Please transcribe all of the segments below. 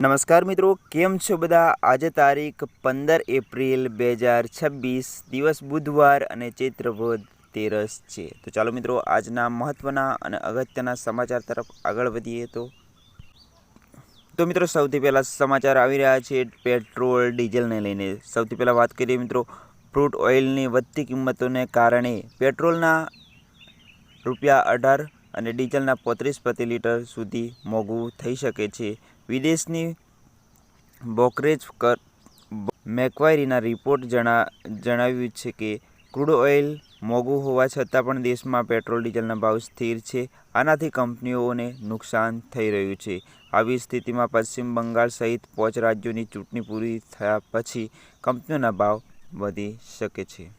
નમસ્કાર મિત્રો, કેમ છો બધા? આજે તારીખ 15 એપ્રિલ 2026, દિવસ બુધવાર અને ચૈત્ર વદ 13 છે. તો ચાલો મિત્રો, આજના મહત્વના અને અગત્યના સમાચાર તરફ આગળ વધીએ. તો મિત્રો, સૌથી પહેલા સમાચાર આવી રહ્યા છે પેટ્રોલ ડીઝલને લઈને. સૌથી પહેલા વાત કરીએ મિત્રો, ક્રૂડ ઓઇલની વધતી કિંમતોને કારણે પેટ્રોલના ₹18 અને ડીઝલના 35 પ્રતિ લિટર સુધી મોંઘું થઈ શકે છે. વિદેશની બ્રોકરેજ મેક્વારીના રિપોર્ટ જણાવ્યું છે કે ક્રૂડ ઓઇલ મોંઘું હોવા છતાં પણ દેશમાં પેટ્રોલ ડીઝલના ભાવ સ્થિર છે. આનાથી કંપનીઓને નુકસાન થઈ રહ્યું છે. આવી સ્થિતિમાં પશ્ચિમ બંગાળ સહિત 5 રાજ્યોની ચૂંટણી પૂરી થયા પછી કંપનીઓના ભાવ વધી શકે છે.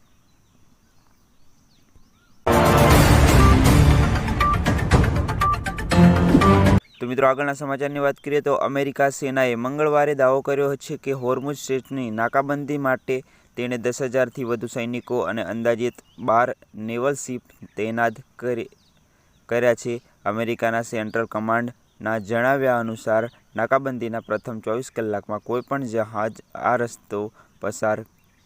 તો મિત્રો, આગળના સમાચારની વાત કરીએ તો અમેરિકા સેનાએ મંગળવારે દાવો કર્યો છે કે હોર્મુઝ સ્ટ્રેટની નાકાબંધી માટે તેણે 10,000થી વધુ સૈનિકો અને અંદાજિત 12 નેવલ શિપ તૈનાત કર્યા છે. અમેરિકાના સેન્ટ્રલ કમાન્ડના જણાવ્યા અનુસાર, નાકાબંધીના પ્રથમ 24 કલાકમાં કોઈપણ જહાજ આ રસ્તો પસાર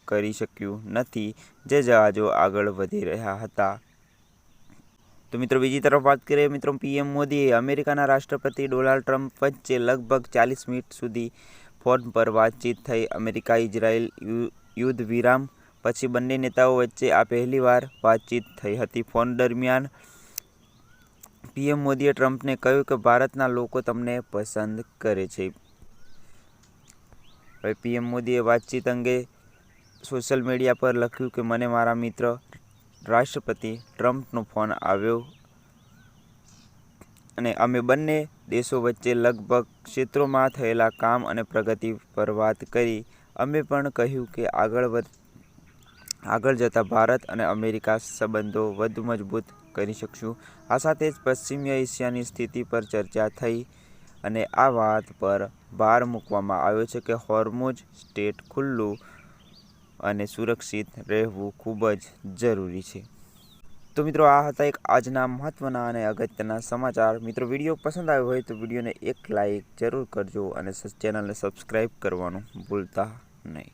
કરી શક્યું નથી, જે જહાજો આગળ વધી રહ્યા હતા. તો મિત્રો, બીજી તરફ વાત કરીએ મિત્રો, પીએમ મોદી અને અમેરિકાના રાષ્ટ્રપતિ ડોનાલ્ડ ટ્રમ્પ વચ્ચે લગભગ 40 મિનિટ સુધી ફોન પર વાતચીત થઈ. અમેરિકા-ઇઝરાયલ યુદ્ધ વિરામ પછી બંને નેતાઓ વચ્ચે આ પહેલીવાર વાતચીત થઈ હતી. ફોન દરમિયાન પીએમ મોદીએ ટ્રમ્પને કહ્યું કે ભારતના લોકો તમને પસંદ કરે છે. હવે પીએમ મોદીએ વાતચીત અંગે સોશિયલ મીડિયા પર લખ્યું કે મને મારા મિત્ર રાષ્ટ્રપતિ ટ્રમ્પનો ફોન આવ્યો અને અમે બંને દેશો વચ્ચે લગભગ ક્ષેત્રોમાં થયેલા કામ અને પ્રગતિ પર વાત કરી. અમે પણ કહ્યું કે આગળ જતા ભારત અને અમેરિકા સંબંધો વધુ મજબૂત કરી શકશું. આ સાથે જ પશ્ચિમ એશિયાની સ્થિતિ પર ચર્ચા થઈ અને આ વાત પર ભાર મૂકવામાં આવ્યો છે કે હોર્મુઝ સ્ટ્રેટ ખુલ્લું અને સુરક્ષિત રહેવું ખૂબ જ જરૂરી છે. તો મિત્રો, આ હતા આજના મહત્વના અને અગત્યના સમાચાર. મિત્રો, વિડીયો પસંદ આવ્યો હોય તો વિડીયોને એક લાઇક જરૂર કરજો અને ચેનલને સબસ્ક્રાઈબ કરવાનું ભૂલતા નહીં.